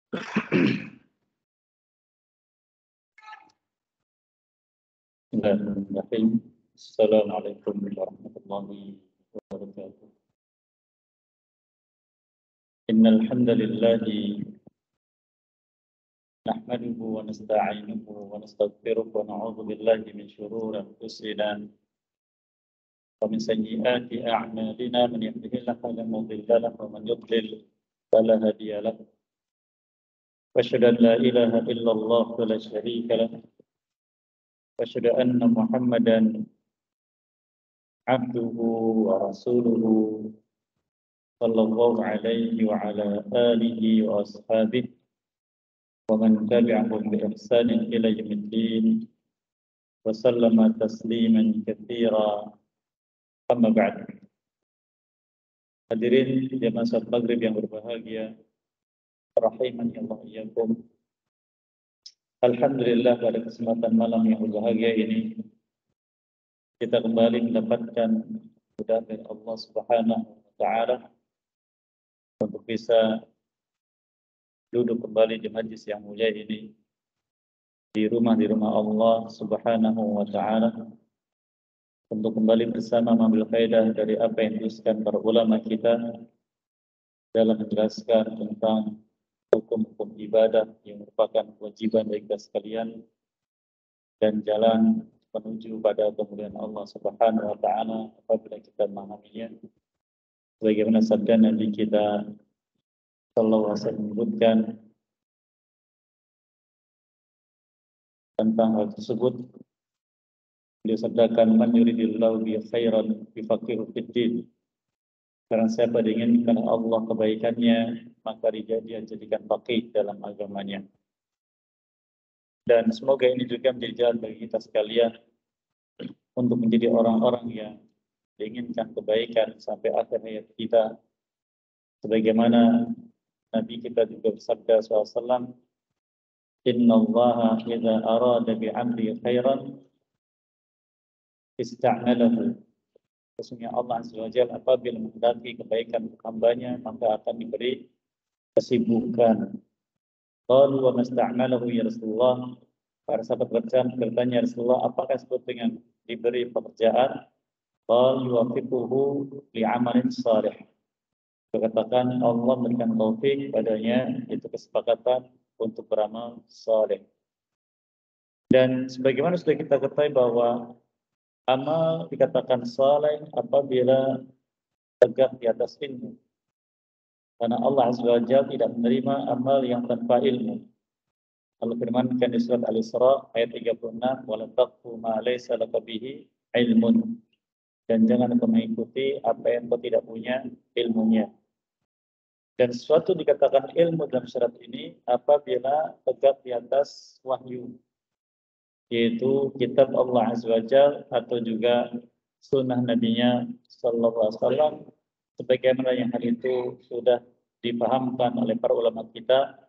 Bismillahirrahmanirrahim. Assalamualaikum warahmatullahi wabarakatuh. Innal hamdalillah nahmaduhu wa nasta'inuhu wa nastaghfiruh wa na'udzu billahi min shururi anfusina wa min sayyiati a'malina man yahdihillahu fala mudilla lahu wa man yudlil fala hadiya lahu. Wa asyhadu an la ilaha illallah wa la syarika lahu. Wa asyhadu anna Muhammadan abduhu wa rasuluhu sallallahu alaihi wa ala alihi wa ashabihi wa man tabi'ahum bi ihsanin ila yaumiddin wa sallama tasliman katsira. Amma ba'd. Hadirin jamaah salat maghrib yang berbahagia, rahimani Allah iyyakum. Alhamdulillah pada kesempatan malam yang berbahagia ini kita kembali mendapatkan hidayah dari Allah Subhanahu wa taala untuk bisa duduk kembali di majlis yang mulia ini di rumah Allah Subhanahu wa taala untuk kembali bersama mengambil faedah dari apa yang dituliskan para ulama kita dalam menjelaskan tentang hukum-hukum ibadah yang merupakan kewajiban bagi kita sekalian dan jalan menuju pada kemuliaan Allah Subhanahu wa taala apabila kita memahaminya. Bagaimana sabda Nabi kita sallallahu alaihi wasallam menyebutkan tentang hal tersebut. Beliau sabdakan, man yuridillahu bi khairan yufaqihu fid din. Karena siapa diinginkan Allah kebaikannya, maka dia jadikan faqih dalam agamanya. Dan semoga ini juga menjadi jalan bagi kita sekalian untuk menjadi orang-orang yang diinginkan kebaikan sampai akhir hayat kita. Sebagaimana Nabi kita juga bersabda SAW, Inna allaha idza arada bi'amri khairan ista'malahu. Sesungguhnya Allah Azza wa Jalla apabila menghendaki kebaikan untuk hambanya, maka akan diberi kesibukan. Qalu wa masta'malahu ya Rasulullah. Para sahabat bertanya, Rasulullah, apakah disebut dengan diberi pekerjaan? Qal yuwaffiquhu li'amalin salih. Berkatakan Allah memberikan taufik padanya, itu kesepakatan untuk beramal saleh. Dan sebagaimana sudah kita ketahui bahwa amal dikatakan saleh apabila tegak di atas ilmu. Karena Allah Azza wa Jalla tidak menerima amal yang tanpa ilmu. Allah firmankan di surat Al-Isra ayat 36, "Wa la taqfu ma laysa laka bihi ilmun." Dan jangan engkau mengikuti apa yang engkau tidak punya ilmunya. Dan sesuatu dikatakan ilmu dalam syarat ini apabila tegak di atas wahyu, yaitu kitab Allah Azza wa Jalla atau juga sunnah Nabi-Nya sallallahu alaihi wasallam, sebagaimana yang hal itu sudah dipahamkan oleh para ulama kita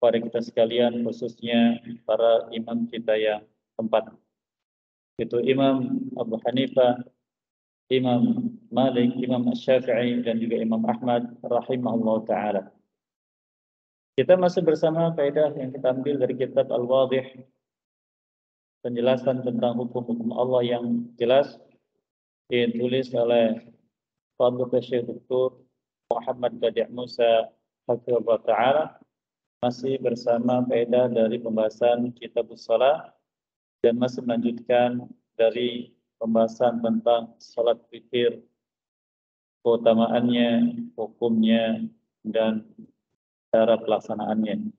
pada kita sekalian, khususnya para imam kita yang keempat, yaitu Imam Abu Hanifah, Imam Malik, Imam Syafi'i, dan juga Imam Ahmad rahimahullah ta'ala. Kita masih bersama faedah yang kita ambil dari kitab Al-Wadih, penjelasan tentang hukum-hukum Allah yang jelas, ditulis oleh Fadhil Syekh Dr. Muhammad Badi' Musa hafizahullah ta'ala. Masih bersama faedah dari pembahasan kitab Shalah dan masih melanjutkan dari pembahasan tentang salat witir, keutamaannya, hukumnya, dan cara pelaksanaannya.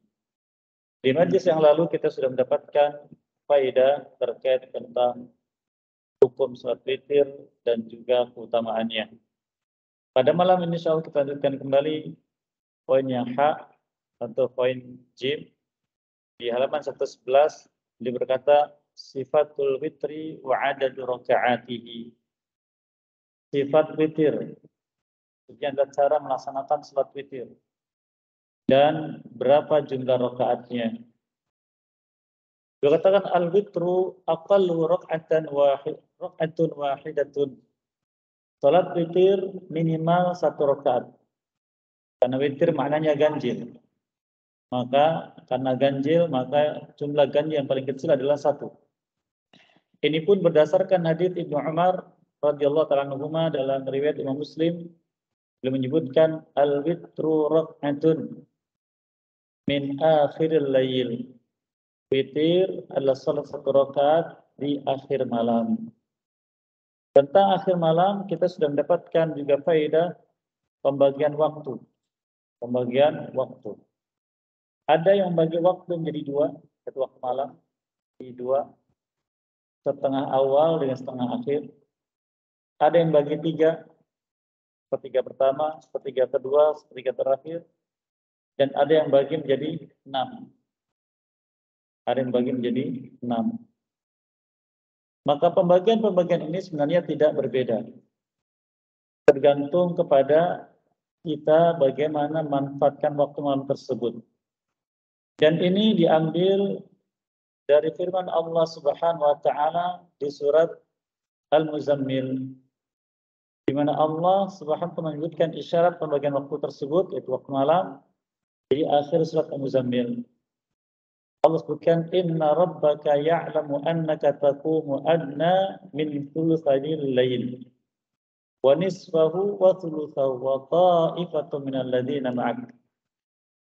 Di majlis yang lalu kita sudah mendapatkan faedah terkait tentang hukum salat witir dan juga keutamaannya. Pada malam ini insyaallah kita lanjutkan kembali poin yang H atau poin Jim di halaman 111. Dia berkata, sifatul witri wa adadu rakaatihi. Sifat witir, sekian cara melaksanakan salat witir dan berapa jumlah rakaatnya. Dia katakan al-witru aqallu rak'atun wahidatun. Salat witir minimal 1 rakaat. Karena witir maknanya ganjil. Maka karena ganjil, maka jumlah ganjil yang paling kecil adalah 1. Ini pun berdasarkan hadits Ibnu Umar radhiyallahu ta'ala anhuma dalam riwayat Imam Muslim, beliau menyebutkan al-witru rak'atun min akhiril lail. Witir adalah salat 1 rakaat di akhir malam. Tentang akhir malam kita sudah mendapatkan juga faedah pembagian waktu. Pembagian waktu. Ada yang membagi waktu menjadi 2, satu waktu malam di 2, setengah awal dengan setengah akhir. Ada yang bagi 3, sepertiga pertama, sepertiga kedua, sepertiga terakhir. Dan ada yang bagi menjadi 6. Ada yang bagi menjadi 6. Maka pembagian-pembagian ini sebenarnya tidak berbeda. Tergantung kepada kita bagaimana manfaatkan waktu malam tersebut. Dan ini diambil dari firman Allah Subhanahu wa taala di surat Al-Muzammil, di mana Allah Subhanahu wa taala menyebutkan isyarat pembagian waktu tersebut, yaitu waktu malam, di akhir surat Al-Muzammil. Allah sebutkan inna rabbaka ya'lamu annaka taqumu adna min thuluthayil lail wa nisfahu wa thuluthahu wa ta'ifatun minal ladzina ma'ak.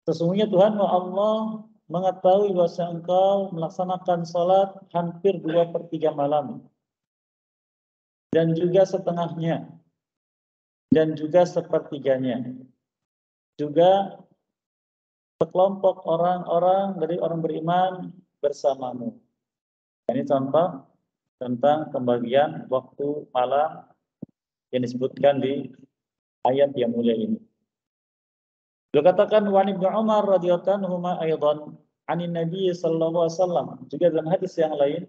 Sesungguhnya Tuhan Allah mengetahui bahwa engkau melaksanakan salat hampir 2/3 malam dan juga setengahnya dan juga sepertiganya. Juga sekelompok orang-orang dari orang beriman bersamamu. Ini contoh tentang pembagian waktu malam yang disebutkan di ayat yang mulia ini. Beliau katakan wa Ibnu Umar radhiyallahu anhu aidan anin Nabi sallallahu alaihi wasallam, juga dalam hadis yang lain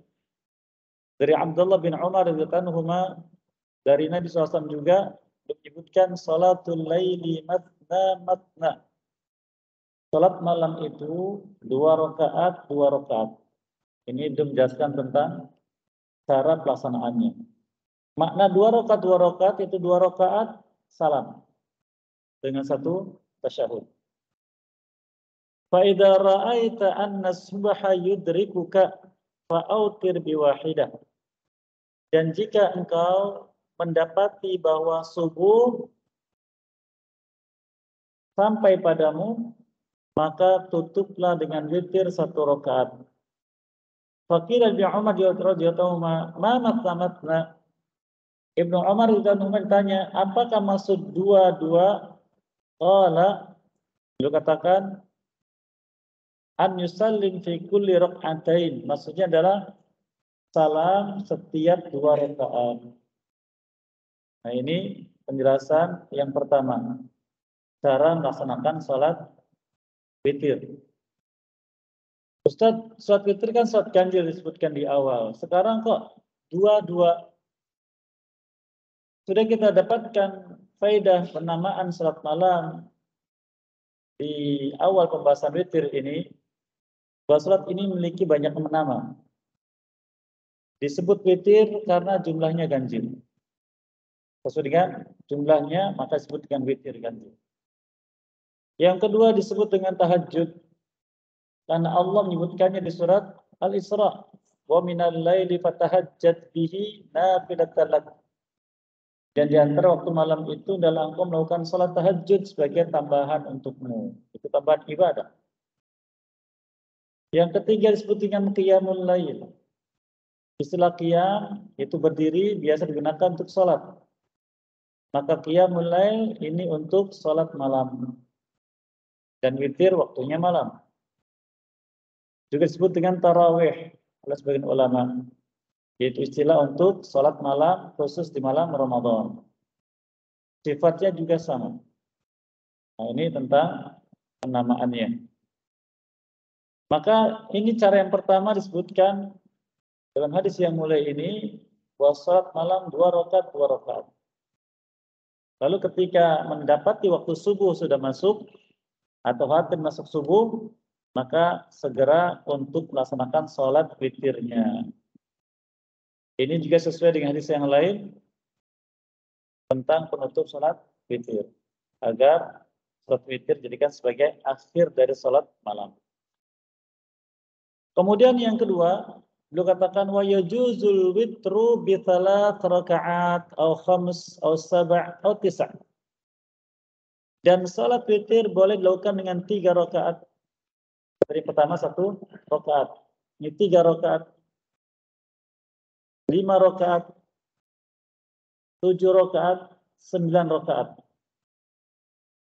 dari Abdullah bin Umar radhiyallahu anhu dari Nabi SAW juga menyebutkan salatul laili matna matna. Salat malam itu 2 rakaat, 2 rakaat. Ini menjelaskan tentang cara pelaksanaannya. Makna 2 rakaat, 2 rakaat itu 2 rakaat salam dengan 1 tasyahud. Fa idza ra'aita anna subha yudrikuka fa'autir biwahidah. Dan jika engkau mendapati bahwa subuh sampai padamu, maka tutuplah dengan witir 1 rakaat. Faqila bi Umar radhiyallahu anhu ma matna. Ibnu Umar radhiyallahu anhu bertanya, apakah maksud 2-2? Qala, beliau katakan an yusallim fi kulli rak'atain. Maksudnya adalah salam setiap 2 rakaat. Nah, ini penjelasan yang pertama. Cara melaksanakan salat witir. Ustaz, salat witir kan salat ganjil disebutkan di awal. Sekarang kok 2-2? Sudah kita dapatkan faedah penamaan salat malam di awal pembahasan witir ini, bahwa salat ini memiliki banyak nama. Disebut witir karena jumlahnya ganjil. Sesuai dengan jumlahnya, maka disebut dengan witir ganjil. Yang kedua disebut dengan tahajud, karena Allah menyebutkannya di surat Al-Isra, wa minal laili fatahajjat bihi nafilatan lak. Dan di antara waktu malam itu adalah engkau melakukan salat tahajud sebagai tambahan untukmu. Itu tambahan ibadah. Yang ketiga disebut dengan qiyamul lail. Istilah qiyam itu berdiri biasa digunakan untuk salat. Maka qiyamul lail ini untuk salat malam. Dan witir waktunya malam. Juga disebut dengan tarawih oleh sebagian ulama. Yaitu istilah untuk salat malam khusus di malam Ramadan. Sifatnya juga sama. Nah, ini tentang penamaannya. Maka ini cara yang pertama disebutkan dalam hadis yang mulai ini, bahwa salat malam 2 rakaat, 2 rakaat. Lalu ketika mendapati waktu subuh sudah masuk, atau khatim masuk subuh, maka segera untuk melaksanakan sholat witirnya. Ini juga sesuai dengan hadis yang lain tentang penutup sholat witir, agar Salat witir jadikan sebagai akhir dari salat malam. Kemudian yang kedua, beliau katakan wa yajuzul witru bi thalath raka'at aw khams aw sab' aw tis'. Dan salat witir boleh dilakukan dengan 3 rakaat. Dari pertama 1 rakaat. Ini 3 rakaat. 5 rakaat. 7 rakaat, 9 rakaat.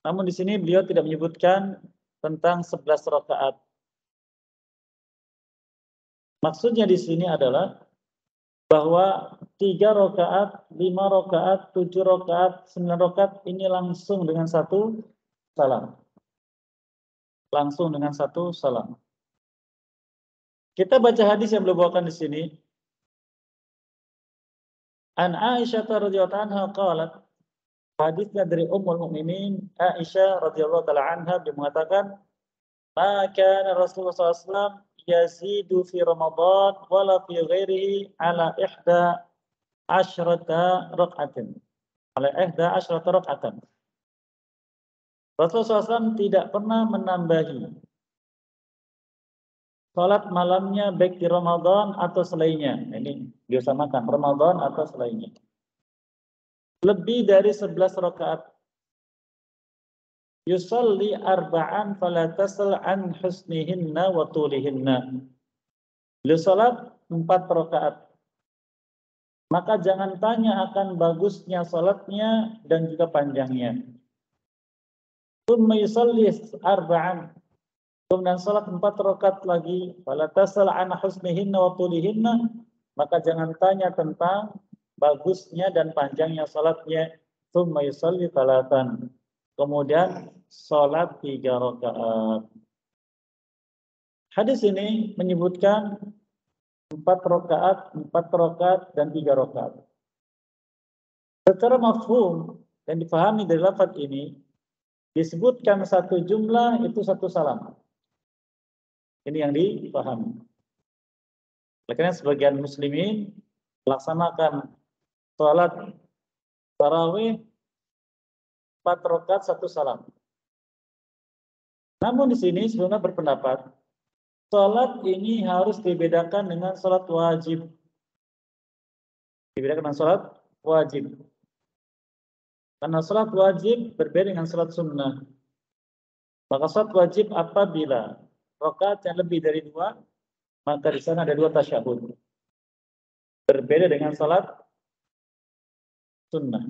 Namun di sini beliau tidak menyebutkan tentang 11 rakaat. Maksudnya di sini adalah bahwa 3 rakaat, 5 rakaat, 7 rakaat, 9 rakaat ini langsung dengan satu salam. Langsung dengan satu salam. Kita baca hadis yang beliau bawakan di sini. An Aisyah radhiyallahu anha qalat, hadisnya dari Ummul Mukminin Aisyah radhiyallahu taala anha, dia mengatakan, "Ma kana Rasulullah SAW yazidu fi Ramadan wala fi ghairihi ala 11 rak'atin." Ala 11 rak'atan. Rasulullah SAW tidak pernah menambahi salat malamnya baik di Ramadan atau selainnya. Ini dia samakan Ramadan atau selainnya. Lebih dari 11 rakaat. Yusalli arba'an fala tasal an husnihinna wa tulihinna. Beliau salat 4 rakaat. Maka jangan tanya akan bagusnya salatnya dan juga panjangnya. Tsumma yusalli arba'an. Kemudian salat 4 rakaat lagi, fala tasal an husnihinna wa tulihinna, maka jangan tanya tentang bagusnya dan panjangnya salatnya. Tsumma yusalli thalathan. Kemudian salat 3 rakaat. Hadis ini menyebutkan 4 rakaat, 4 rakaat dan 3 rakaat. Secara mafhum dan dipahami dari lafaz ini, disebutkan satu jumlah itu satu salam. Ini yang dipahami. Oleh karena sebagian muslimin melaksanakan salat tarawih 4 rakaat satu salam. Namun di sini sebenarnya berpendapat salat ini harus dibedakan dengan salat wajib. Dibedakan dengan salat wajib. Karena salat wajib berbeda dengan salat sunnah. Maka salat wajib apabila rakaat yang lebih dari 2, maka di sana ada 2 tasyahud. Berbeda dengan salat sunnah.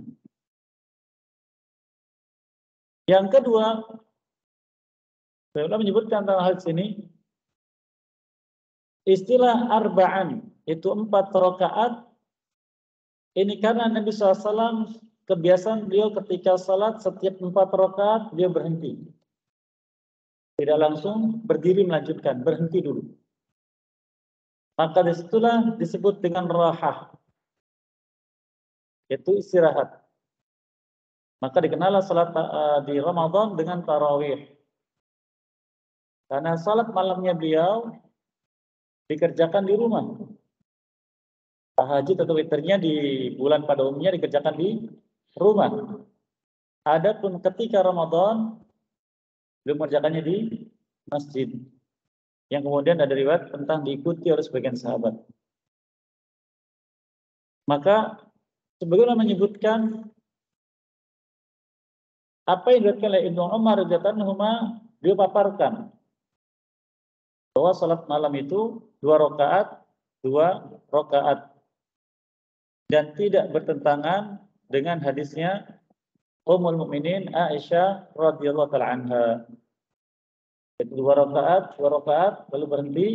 Yang kedua, saya menyebutkan tentang hal ini, istilah arba'an itu 4 rakaat. Ini karena Nabi SAW kebiasaan beliau ketika salat setiap 4 rakaat beliau berhenti. Tidak langsung berdiri melanjutkan, berhenti dulu. Maka disitulah disebut dengan rahah, yaitu istirahat. Maka dikenallah salat di Ramadan dengan tarawih. Karena salat malamnya beliau dikerjakan di rumah. Tahajud atau witirnya di bulan pada umumnya dikerjakan di rumah. Adapun ketika Ramadan beliau mengerjakannya di masjid. Yang kemudian ada riwayat tentang diikuti oleh sebagian sahabat. Maka sebagaimana menyebutkan apa yang diriwayatkan oleh Ibnu Umar radhiyallahu anhu, beliau paparkan bahwa salat malam itu 2 rakaat, 2 rakaat, dan tidak bertentangan dengan hadisnya Ummul Mukminin Aisyah radhiyallahu taala anha. 2 rakaat, 2 rakaat, lalu berhenti,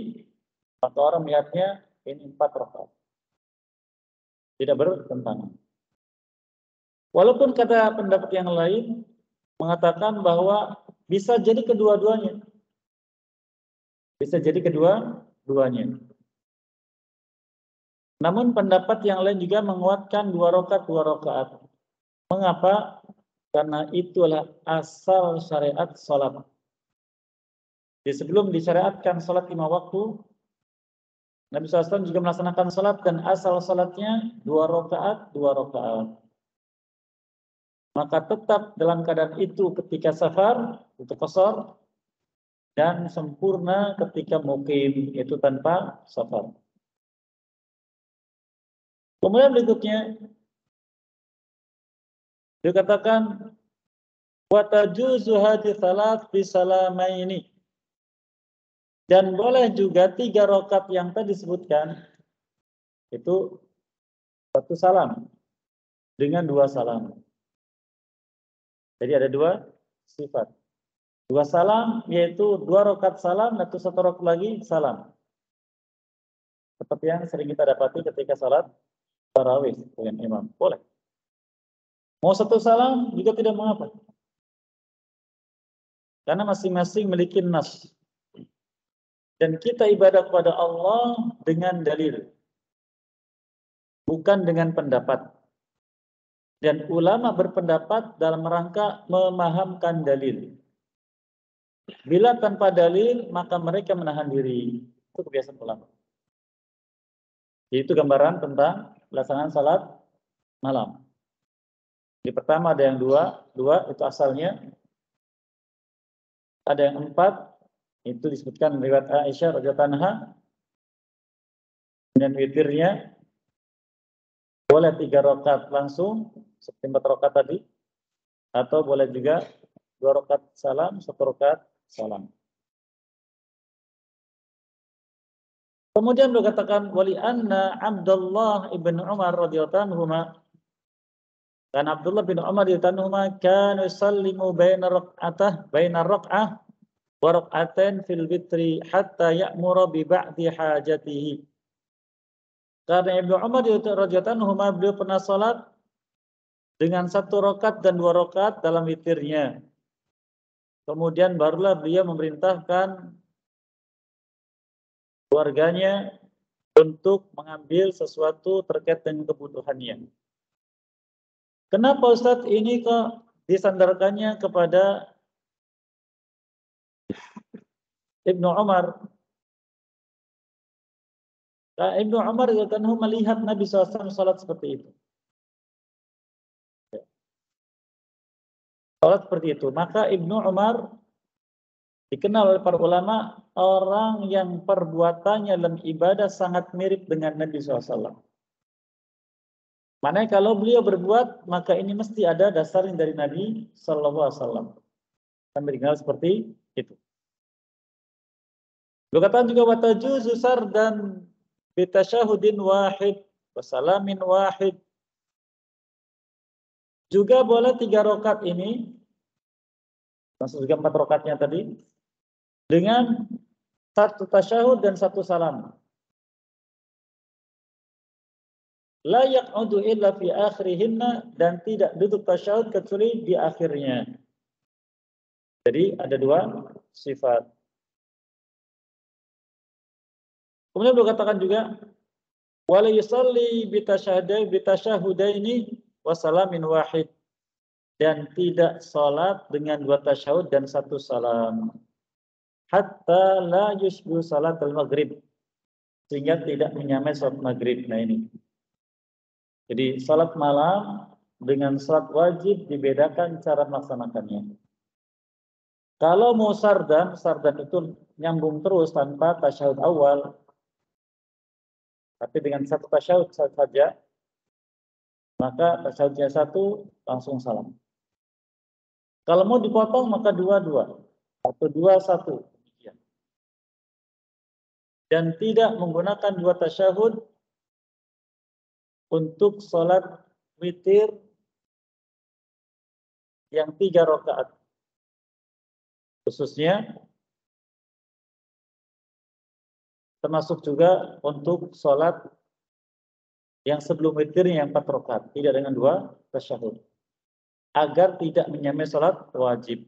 maka orang melihatnya ini 4 rakaat. Tidak bertentangan. Walaupun kata pendapat yang lain mengatakan bahwa bisa jadi kedua-duanya. Bisa jadi kedua-duanya. Namun pendapat yang lain juga menguatkan 2 rakaat, 2 rakaat. Mengapa? Karena itulah asal syariat salat. Di sebelum disyariatkan salat 5 waktu, Nabi SAW juga melaksanakan salat dan asal salatnya 2 rakaat, 2 rakaat. maka tetap dalam keadaan itu ketika safar, itu qasar, dan sempurna ketika mukim, itu tanpa safar. Kemudian berikutnya dikatakan wa tajuzu hadhi thalath bi salamaini. Dan boleh juga 3 rakaat yang tadi disebutkan itu satu salam dengan 2 salam. Jadi ada 2 sifat. 2 salam yaitu 2 rakaat salam atau 1 rakaat lagi salam. Seperti yang sering kita dapati ketika salat tarawih dengan imam. Boleh. Mau 1 salam juga tidak mengapa. Karena masing-masing memiliki nas. Dan kita ibadah kepada Allah dengan dalil. Bukan dengan pendapat. Dan ulama berpendapat dalam rangka memahamkan dalil. Bila tanpa dalil, maka mereka menahan diri. Itu kebiasaan ulama. Itu gambaran tentang pelaksanaan salat malam. Di pertama ada yang 2 itu asalnya. Ada yang 4, itu disebutkan riwayat Aisyah radhiyallahu anha. Dan witirnya boleh 3 rakaat langsung, seperti 4 rakaat tadi, atau boleh juga 2 rakaat salam, 1 rakaat salam. Kemudian dikatakan wali anna Abdullah ibn Umar radhiyallahu anhu, dan Abdullah bin Umar radhiyallahu anhu kana yusallimu baina rak'ah wa rak'atain fil witri hatta ya'mura bi ba'di hajatihi. Karena Ibnu Umar radhiyallahu anhu beliau pernah salat dengan 1 rakaat dan 2 rakaat dalam witirnya. Kemudian barulah beliau memerintahkan keluarganya untuk mengambil sesuatu terkait dengan kebutuhannya. Kenapa Ustadz ini kok disandarkannya kepada Ibnu Umar? Nah, Ibnu Umar melihat Nabi SAW salat seperti itu. Salat seperti itu. Maka Ibnu Umar dikenal oleh para ulama orang yang perbuatannya dalam ibadah sangat mirip dengan Nabi SAW. Maknanya kalau beliau berbuat, maka ini mesti ada dasarnya dari Nabi SAW. Kami dikenal seperti itu. Berkataan juga watajuzu sardan bitasyahudin wahid wasalamin wahid. Juga boleh 3 rakaat ini, maksud juga 4 rakaatnya tadi, dengan 1 tasyahud dan 1 salam. La yaq'udu illa fi akhirihinna, dan tidak duduk tasyahud kecuali di akhirnya. Jadi ada 2 sifat. Kemudian berkatakan juga wala yusalli bitasyahudaini wa salamin wahid, dan tidak salat dengan 2 tasyahud dan 1 salam. Hatta la yushbihu salat al-maghrib, sehingga tidak menyamai salat maghrib. Nah ini. Jadi salat malam dengan salat wajib dibedakan cara melaksanakannya. Kalau mau sardan itu nyambung terus tanpa tasyahud awal, tapi dengan 1 tasyahud saja, maka tasyahudnya 1 langsung salam. Kalau mau dipotong maka 2-2 atau 2-1. Dan tidak menggunakan 2 tasyahud untuk sholat witir yang 3 rakaat. Khususnya termasuk juga untuk sholat yang sebelum witirnya yang 4 rakaat, tidak dengan 2 tasyahud, agar tidak menyamai sholat wajib.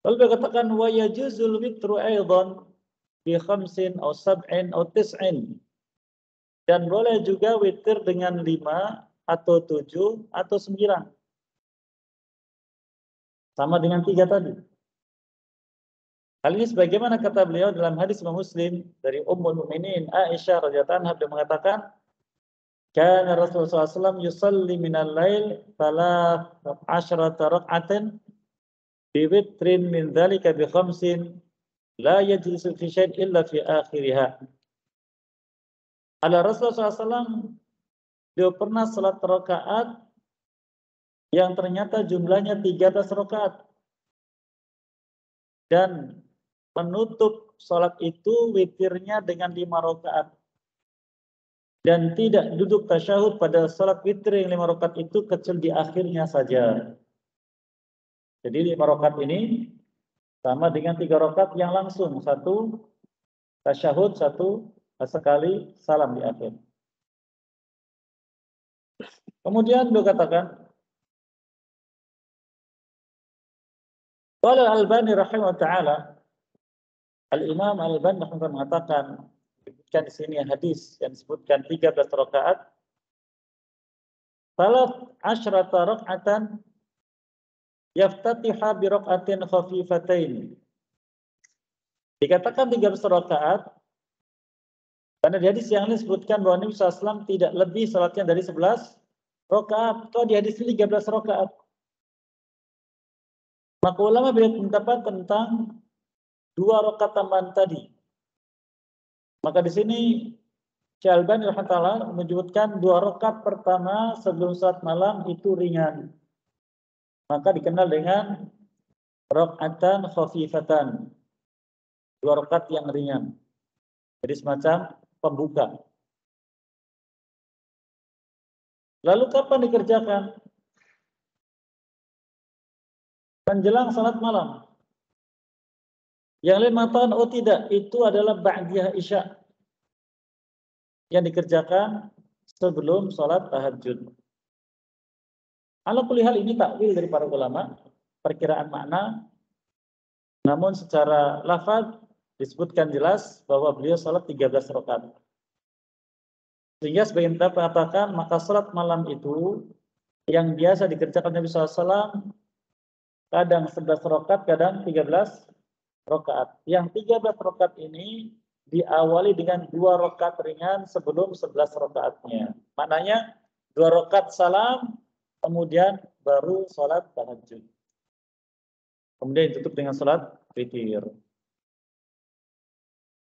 Lalu dikatakan wa yajuzul witru aidan bi 5 aw 7 aw 9. Dan boleh juga witir dengan 5 atau 7 atau 9. Sama dengan 3 tadi. Hal ini sebagaimana kata beliau dalam hadis Muslim dari Ummul Mukminin Aisyah radhiyallahu anha, beliau mengatakan, Kana Rasulullah SAW yusalli minal lail 13 rak'atan biwitrin min dzalika bi khamsin la yajlisu fi syai'in illa fi akhiriha. Ala Rasulullah SAW dia pernah salat rakaat yang ternyata jumlahnya 13 rakaat dan menutup salat itu witirnya dengan 5 rakaat. Dan tidak duduk tasyahud pada salat witir yang 5 rakaat itu kecuali di akhirnya saja. Jadi 5 rakaat ini sama dengan 3 rakaat yang langsung, satu tasyahud, satu sekali salam di akhir. Kemudian beliau katakan, qala Al-Albani rahimahullah taala, Al-Imam Al-Albani rahimahullah mengatakan, disebutkan di sini hadis yang disebutkan 13 rakaat, 13 raka'atan yaftatiha bi raka'atin khafifatain. Dikatakan 13 rakaat karena di hadis yang lain disebutkan bahwa Nabi SAW tidak lebih salatnya dari 11 rakaat. Kalau di hadis ini 13 rakaat. Maka ulama beda pendapat tentang 2 rakaat tambahan tadi. Maka di sini Syekh Albani rahimahullah menyebutkan 2 rakaat pertama sebelum salat malam itu ringan. Maka dikenal dengan rakaatan khafifatan. 2 rakaat yang ringan. Jadi semacam pembuka. Lalu kapan dikerjakan? Menjelang salat malam. Yang lain mengatakan, oh tidak, itu adalah ba'diyah isya yang dikerjakan sebelum salat tahajud. Ala kulli hal ini takwil dari para ulama, perkiraan makna, namun secara lafaz disebutkan jelas bahwa beliau salat 13 rakaat. Sehingga sebagian mengatakan maka salat malam itu yang biasa dikerjakan Nabi SAW kadang 11 rakaat, kadang 13 rakaat. Yang 13 rakaat ini diawali dengan 2 rakaat ringan sebelum 11 rakaatnya. Maknanya 2 rakaat salam, kemudian baru salat tahajud. Kemudian ditutup dengan salat witir.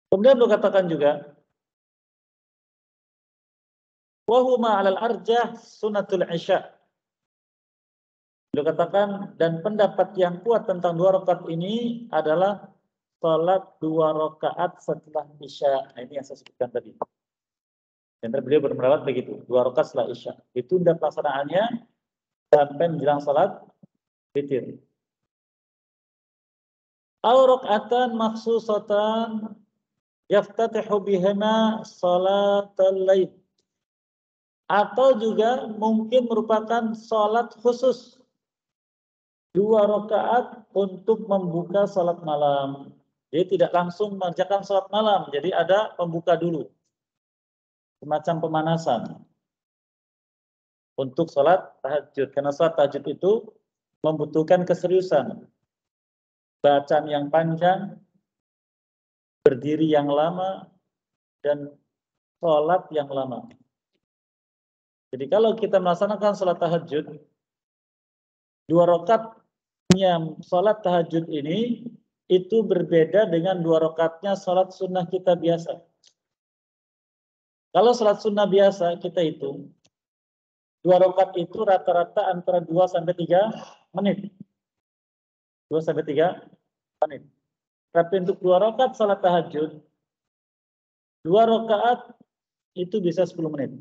Kemudian beliau katakan juga, wa huma 'alal arjah sunnatul isya. Beliau katakan, dan pendapat yang kuat tentang 2 rakaat ini adalah salat 2 rakaat setelah isya. Nah, ini yang saya sebutkan tadi. Dan beliau berpendapat begitu, 2 rakaat setelah isya. Ditunda pelaksanaannya sampai menjelang salat witir. Aw raka'atan makhsusatan yaftatihu bihima salatal lail. Atau juga mungkin merupakan salat khusus 2 rakaat untuk membuka salat malam. Jadi tidak langsung mengerjakan salat malam, jadi ada pembuka dulu. Semacam pemanasan untuk salat tahajud. Karena salat tahajud itu membutuhkan keseriusan. Bacaan yang panjang, berdiri yang lama, dan salat yang lama. Jadi kalau kita melaksanakan salat tahajud, 2 rakaatnya salat tahajud ini itu berbeda dengan 2 rakaatnya salat sunnah kita biasa. Kalau salat sunnah biasa kita hitung, 2 rakaat itu rata-rata antara 2 sampai 3 menit. 2 sampai 3 menit. Tapi untuk 2 rakaat salat tahajud, 2 rakaat itu bisa 10 menit.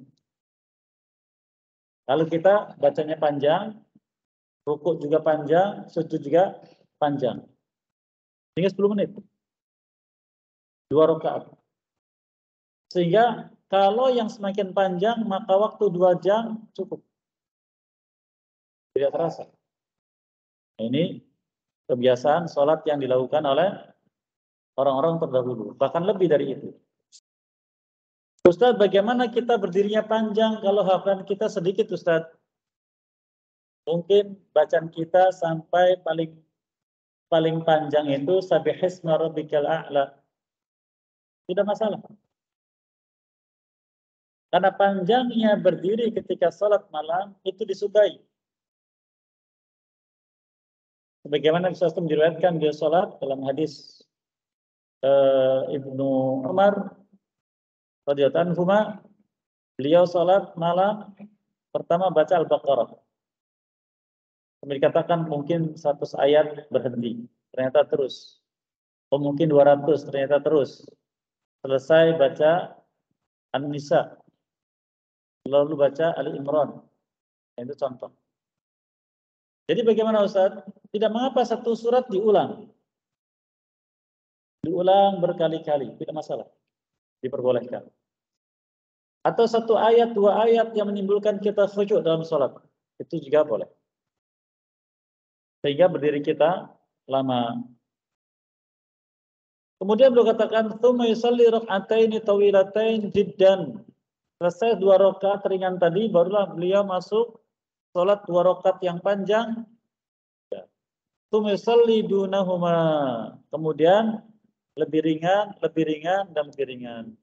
Kalau kita bacanya panjang, rukuk juga panjang, sujud juga panjang. Sehingga 10 menit. 2 rakaat. Sehingga kalau yang semakin panjang, maka waktu 2 jam cukup. Tidak terasa. Ini kebiasaan sholat yang dilakukan oleh orang-orang terdahulu. Bahkan lebih dari itu. Ustaz, bagaimana kita berdirinya panjang kalau hafalan kita sedikit, Ustaz? Mungkin bacaan kita sampai paling panjang itu Sabbihisma rabbikal a'la. Tidak masalah. Karena panjangnya berdiri ketika salat malam itu disukai. Sebagaimana Rasulullah diriwayatkan dia salat dalam hadis Ibnu Umar radhiyallahu anhu, beliau salat malam pertama baca Al-Baqarah. Dikatakan mungkin 100 ayat berhenti, ternyata terus. Oh, mungkin 200, ternyata terus. Selesai baca An-Nisa, lalu baca Ali Imran. Itu contoh. Jadi bagaimana Ustaz? Tidak mengapa satu surat diulang. Diulang berkali-kali, tidak masalah. Diperbolehkan. Atau satu ayat, dua ayat yang menimbulkan kita khusyuk dalam sholat. Itu juga boleh. Sehingga berdiri kita lama. Kemudian beliau katakan, "Tsumma yusalli rak'ataini tawilatain jiddan." Selesai 2 rakaat ringan tadi, barulah beliau masuk sholat 2 rakaat yang panjang. Tsumma yusalli dunahuma. Kemudian lebih ringan, dan lebih ringan.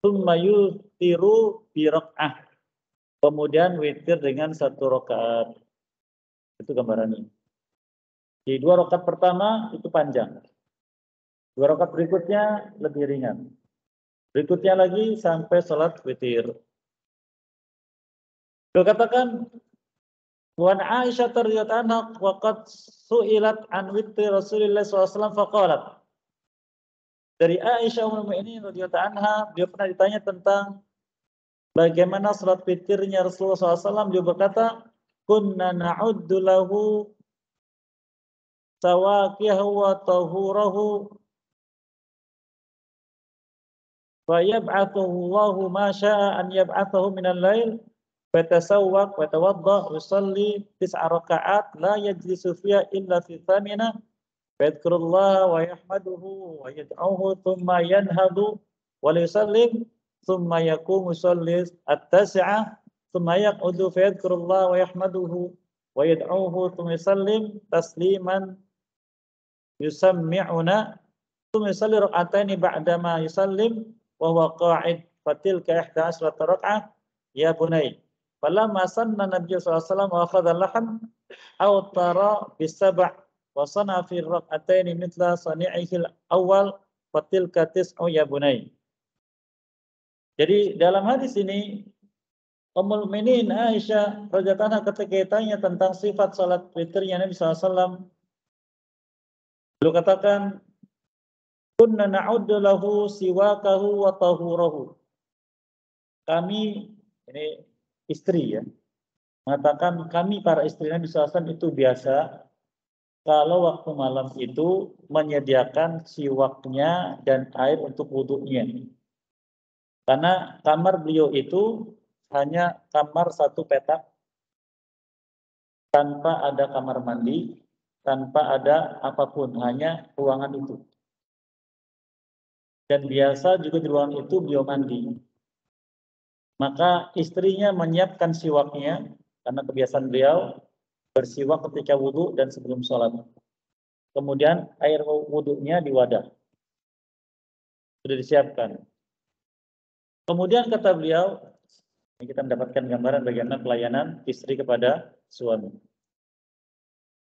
Tsumma yutiru bi rak'ah. Kemudian witir dengan 1 rakaat. Itu gambarannya. Di 2 rakaat pertama itu panjang. 2 rakaat berikutnya lebih ringan. Berikutnya lagi sampai salat witir. Beliau katakan, "Wan Aisyah radhiyallahu anha waqad su'ilat an witir Rasulullah SAW faqalat." Dari Aisyah ummul mukminin radhiyallahu anha, beliau pernah ditanya tentang bagaimana salat witirnya Rasulullah SAW. Beliau berkata, "Kunna na'uddu lahu sawaqihu wa tahurahu wa yab'athu Allahu ma syaa an yab'athahu min al-lail wa yatasawwaq wa yatawadda wa yusalli 9 raka'at la yajlisu fiha illa fi thamina wa yadhkurullaha wa yahmaduhu wa yad'uhu thumma yanhadu wa yusallim thumma yaqumu yusalli at-tasi'ah thumma yaq'udu fa yadhkurullaha wa yahmaduhu wa yad'uhu thumma yusallim tasliman yusammi'una thumma yusalli rak'ataini ba'dama yusallim wa huwa qa'id fatilka 11 rak'ah ya bunai falamma sanna Nabi sallallahu alaihi wasallam wa akhadha al-lahm aw tara bis-sab' wa sana fi rak'ataini mithla sani'ihi al-awwal fatilka 9 ya bunai. Jadi dalam hadis ini Ummul Mukminin Aisyah radhiyallahu anha ketika ditanya tentang sifat salat witirnya Nabi sallallahu alaihi wasallam, beliau katakan, "Kunna na'uddu lahu siwakahu wa tahurahu." Kami, ini istri ya, mengatakan kami para istri Nabi SAW itu biasa kalau waktu malam itu menyediakan siwaknya dan air untuk wudhunya. Karena kamar beliau itu hanya kamar 1 petak, tanpa ada kamar mandi, tanpa ada apapun, hanya ruangan itu. Dan biasa juga di ruangan itu beliau mandi. Maka istrinya menyiapkan siwaknya, karena kebiasaan beliau bersiwak ketika wudhu dan sebelum sholat. Kemudian air wudhunya di wadah. Sudah disiapkan. Kemudian kata beliau, kita mendapatkan gambaran bagaimana pelayanan istri kepada suami.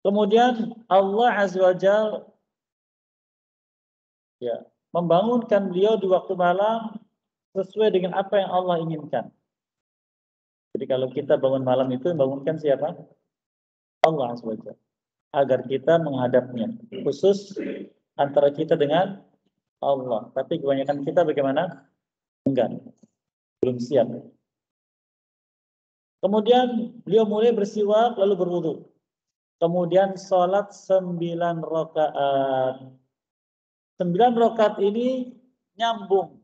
Kemudian Allah Azza wa Jalla ya, membangunkan beliau di waktu malam sesuai dengan apa yang Allah inginkan. Jadi kalau kita bangun malam itu, bangunkan siapa? Allah Azza wa Jalla. Agar kita menghadapnya. Khusus antara kita dengan Allah. Tapi kebanyakan kita bagaimana? Enggak. Belum siap. Kemudian beliau mulai bersiwak lalu berwudu. Kemudian sholat 9 rakaat. 9 rakaat ini nyambung.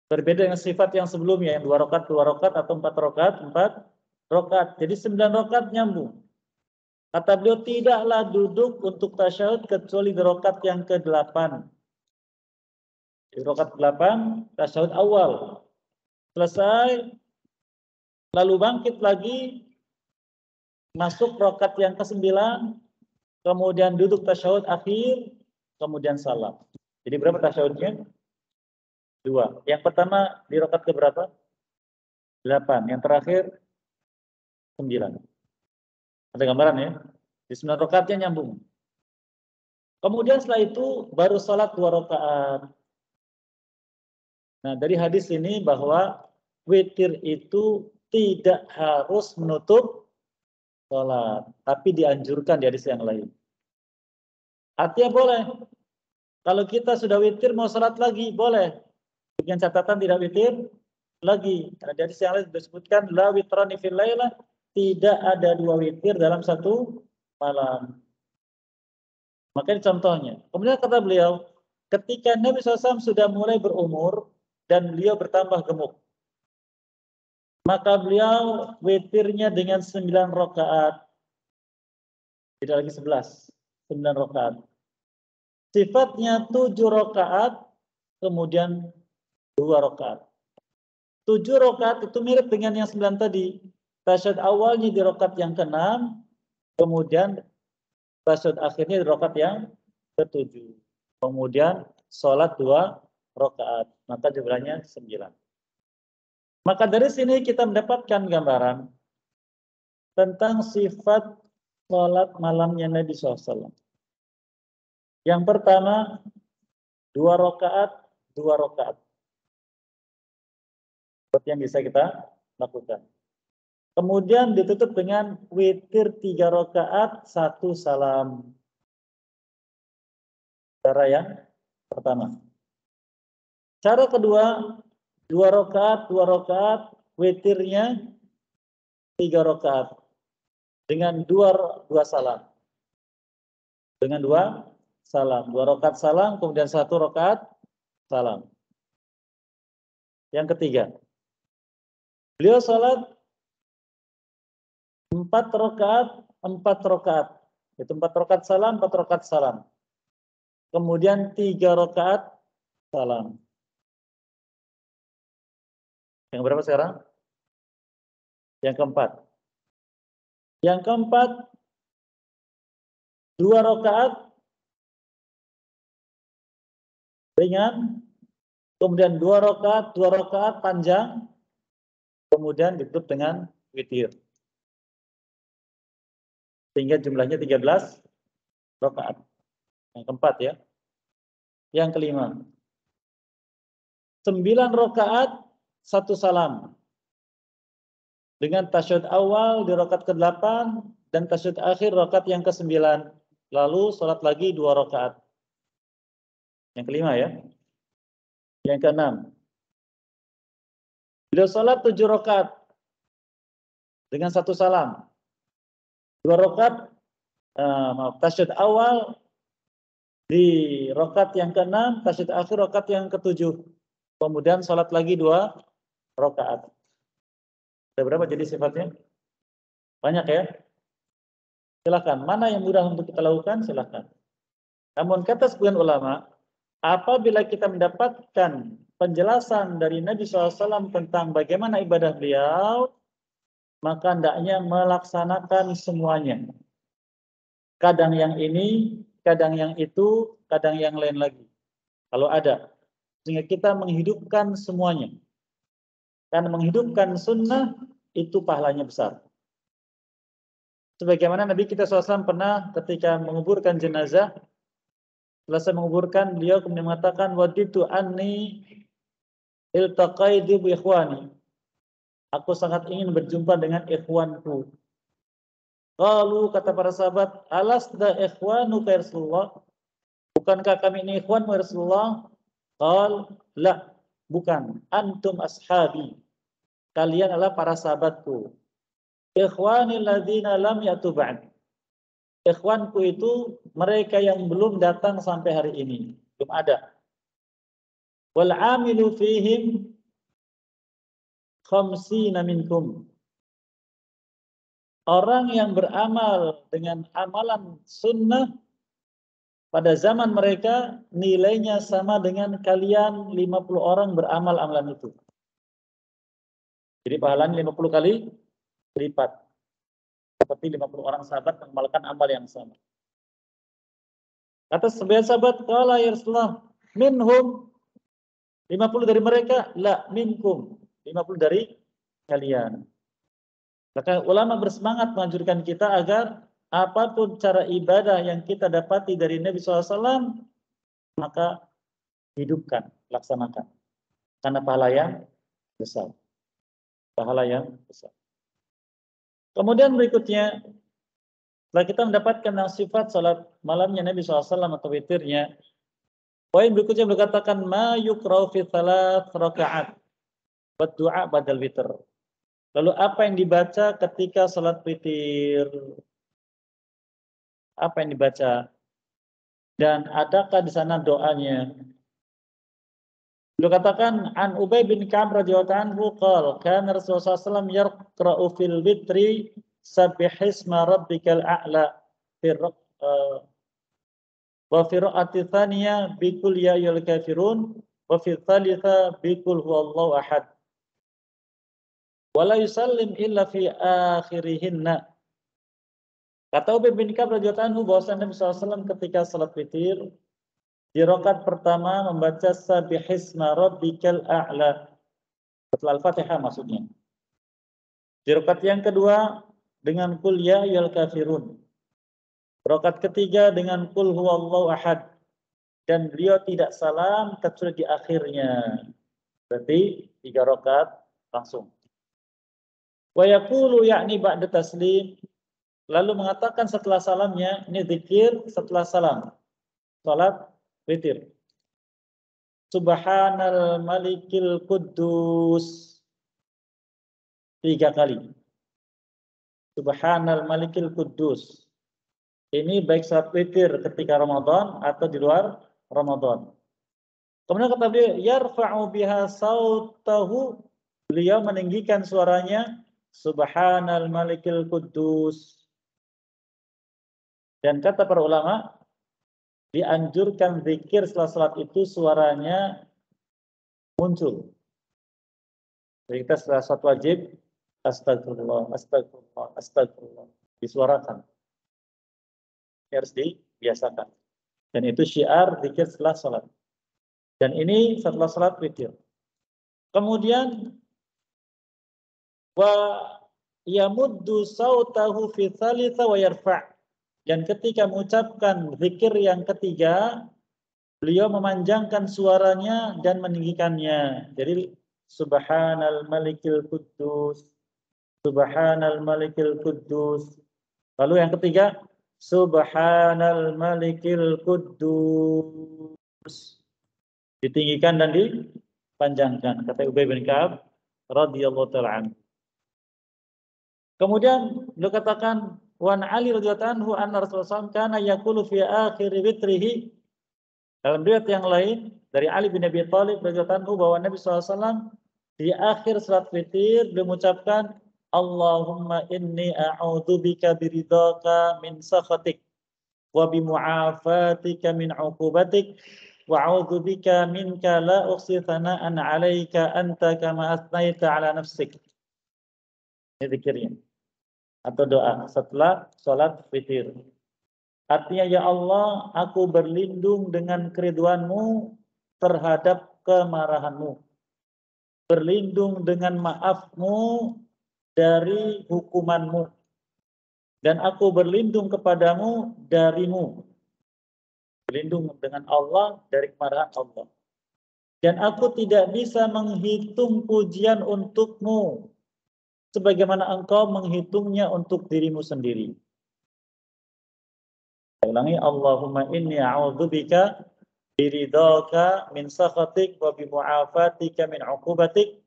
Berbeda dengan sifat yang sebelumnya, yang 2 rakaat, 2 rakaat, atau 4 rakaat, 4 rakaat. Jadi 9 rakaat nyambung. Kata beliau, tidaklah duduk untuk tasyahud kecuali di rakaat yang ke-8. Di rakaat 8, tasyahud awal. Selesai, lalu bangkit lagi, masuk rakaat yang ke-9, kemudian duduk tasyahud akhir, kemudian salam. Jadi berapa tasyahudnya? 2. Yang pertama di rakaat keberapa? 8. Yang terakhir 9. Ada gambaran ya? Di 9 rakaatnya nyambung. Kemudian setelah itu baru sholat 2 rakaat. Nah, dari hadis ini bahwa witir itu tidak harus menutup sholat, tapi dianjurkan di hadis yang lain. Artinya boleh. Kalau kita sudah witir mau sholat lagi, boleh. Dengan catatan tidak witir lagi. Karena di hadis yang lain disebutkan la witrani fil lailah, tidak ada 2 witir dalam satu malam. Makanya contohnya. Kemudian kata beliau, ketika Nabi SAW sudah mulai berumur dan beliau bertambah gemuk, maka beliau witirnya dengan 9 rakaat, tidak lagi 11, 9 rakaat. Sifatnya 7 rakaat, kemudian 2 rakaat. 7 rakaat itu mirip dengan yang 9 tadi. Tasyahud awalnya di rakaat yang ke-6, kemudian tasyahud akhirnya di rakaat yang ke-7. Kemudian sholat 2 rakaat, maka jumlahnya 9. Maka dari sini kita mendapatkan gambaran tentang sifat sholat malamnya Nabi SAW. Yang pertama, 2 rakaat, 2 rakaat. Seperti yang bisa kita lakukan. Kemudian ditutup dengan witir 3 rakaat, 1 salam. Cara yang pertama. Cara kedua, 2 rakaat, 2 rakaat, witirnya 3 rakaat. Dengan 2 salam. Dengan 2 salam. 2 rakaat salam, kemudian 1 rakaat salam. Yang ketiga, beliau salat 4 rakaat, 4 rakaat. Itu 4 rakaat salam, 4 rakaat salam. Kemudian 3 rakaat salam. Yang berapa sekarang? Yang keempat. Yang keempat, 2 rakaat ringan, kemudian 2 rakaat panjang, kemudian ditutup dengan witir. Sehingga jumlahnya 13 rakaat. Yang keempat ya. Yang kelima, 9 rakaat, 1 salam. Dengan tasyahud awal di rakaat ke-8 dan tasyahud akhir rakaat yang ke-9. Lalu sholat lagi 2 rakaat. Yang kelima ya. Yang keenam, beliau sholat 7 rakaat dengan 1 salam. 2 rakaat tasyahud awal di rakaat yang ke-6, tasyahud akhir rakaat yang ke-7. Kemudian sholat lagi 2 rakaat. Ada berapa jadi sifatnya? Banyak ya? Silakan. Mana yang mudah untuk kita lakukan? Silakan. Namun kata sebagian ulama, apabila kita mendapatkan penjelasan dari Nabi SAW tentang bagaimana ibadah beliau, maka hendaknya melaksanakan semuanya. Kadang yang ini, kadang yang itu, kadang yang lain lagi. Kalau ada. Sehingga kita menghidupkan semuanya. Karena menghidupkan sunnah itu pahalanya besar. Sebagaimana Nabi kita SAW pernah ketika menguburkan jenazah, selesai menguburkan, beliau kemudian mengatakan, waditu anni iltaqaitu bi ikhwani. Aku sangat ingin berjumpa dengan ikhwanku. Qalu, kata para sahabat, alasda ikhwanu ya Rasulullah? Bukankah kami ini ikhwan ya Rasulullah? Qal, la, bukan. Antum ashabi. Kalian adalah para sahabatku. Ikhwani alladzina lam ya'tu ba'd. Ikhwanku itu mereka yang belum datang sampai hari ini. Belum ada. Wal 'amilu fihim khamsina minkum. Orang yang beramal dengan amalan sunnah pada zaman mereka nilainya sama dengan kalian 50 orang beramal amalan itu. Jadi pahalanya 50 kali lipat. Seperti 50 orang sahabat mengamalkan amal yang sama. Kata sebagian sahabat, qala ya Rasulullah, minhum 50 dari mereka, la minkum. 50 dari kalian. Maka ulama bersemangat menganjurkan kita agar apapun cara ibadah yang kita dapati dari Nabi SAW, maka hidupkan, laksanakan. Karena pahala yang besar. Pahala yang besar. Kemudian berikutnya, setelah kita mendapatkan sifat salat malamnya Nabi SAW atau witirnya, poin berikutnya berkatakan ma yukrau fi thalath rakaat wa du'a badal witr. Lalu apa yang dibaca ketika salat witir? Apa yang dibaca? Dan adakah di sana doanya? Beliau katakan an Ubay bin Ka'ab radhiyallahu anhu qala kana Rasulullah SAW yaqra'u fil witri sabbihisma rabbikal a'la wa fi ra'ati tsaniyah bi qul ya ayyuhal kafirun wa fi tsalitsa bi qul huwallahu ahad wa la yusallim illa fi akhirihinna. Kata Ubay bin Ka'ab radhiyallahu anhu bahwasanya Nabi SAW ketika salat witir di rakaat pertama membaca sabbihisma rabbikal a'la setelah Al-Fatihah maksudnya. Di rakaat yang kedua dengan qul ya ayyuhal kafirun. Rakaat ketiga dengan qul huwallahu ahad. Dan beliau tidak salam kecuali di akhirnya. Berarti 3 rakaat langsung. Wa yaqulu yakni ba'da taslim, lalu mengatakan setelah salamnya, ini zikir setelah salam. Salat witir. Subhanal malikil quddus 3 kali. Subhanal malikil quddus. Ini baik salat witir ketika Ramadan atau di luar Ramadan. Kemudian kata beliau, yarfa'u biha sautahu, beliau meninggikan suaranya, Subhanal malikil quddus. Dan kata para ulama, dianjurkan zikir setelah salat itu suaranya muncul. Jadi kita setelah salat wajib, astagfirullah, astagfirullah, astagfirullah, disuarakan. Harus dibiasakan. Dan itu syiar zikir setelah salat. Dan ini setelah salat witir. Kemudian wa yamuddu sautahu fi tsalitsa wa yarfa'. Dan ketika mengucapkan zikir yang ketiga, beliau memanjangkan suaranya dan meninggikannya. Jadi Subhanal Malikil Quddus, Subhanal Malikil Quddus. Lalu yang ketiga, Subhanal Malikil Quddus. Ditinggikan dan dipanjangkan. Kata Ubay bin Ka'ab radhiyallahu ta'ala anhu. Kemudian beliau katakan Wan Ali radhiyallahu anhu anna Rasulullah kana yaqulu fi akhir witrihi. Dalam riwayat yang lain dari Ali bin Abi Thalib radhiyallahu anhu bahwa Nabi SAW di akhir salat witir beliau mengucapkan Allahumma inni a'udzubika biridhaka min sakhatik wa bi mu'afatika min 'uqubatik wa a'udzubika minka la uhsi thana'an 'alaika anta kama athnaita 'ala nafsik. Ini zikirnya atau doa setelah sholat witir. Artinya, ya Allah, aku berlindung dengan keriduanmu terhadap kemarahanmu. Berlindung dengan maafmu dari hukumanmu. Dan aku berlindung kepadamu darimu. Berlindung dengan Allah dari kemarahan Allah. Dan aku tidak bisa menghitung pujian untukmu sebagaimana engkau menghitungnya untuk dirimu sendiri. Saya ulangi, Allahumma inni a'udzubika biridhaka min sakhatik wa bi mu'afatika min 'uqubatik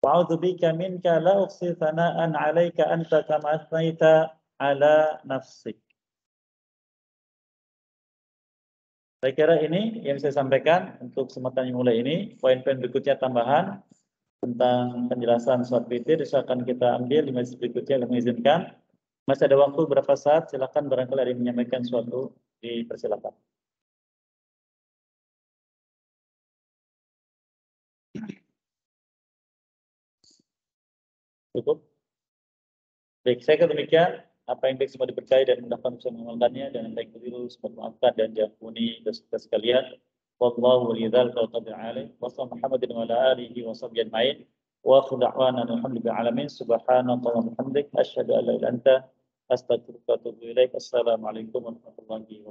wa a'udzubika minka la uhsi thana'an 'alaika anta kama athnaita 'ala nafsik. Saya kira ini yang saya sampaikan untuk kesempatan yang mulai ini. Poin-poin berikutnya tambahan tentang penjelasan sholat witir akan kita ambil di majlis berikutnya yang mengizinkan. Masih ada waktu berapa saat, silakan barangkali ada yang menyampaikan sesuatu, dipersilakan. Cukup? Baik, saya kira demikian. Apa yang baik semua dipercaya dan mudah-mudahan bisa mengamalkannya, dan yang baik keliru semua maafkan dan diampuni dosa sekalian. Wallahu lidzalika qadir alaih. Wa sallallahu Muhammadin wa ala alihi wa sahbihi ajma'in. Wa akhiru da'wana alhamdulillahi alamin. Subhanaka wa bihamdik asyhadu an la ilaha illa anta astaghfiruka wa atubu ilaik. Assalamualaikum warahmatullahi wabarakatuh.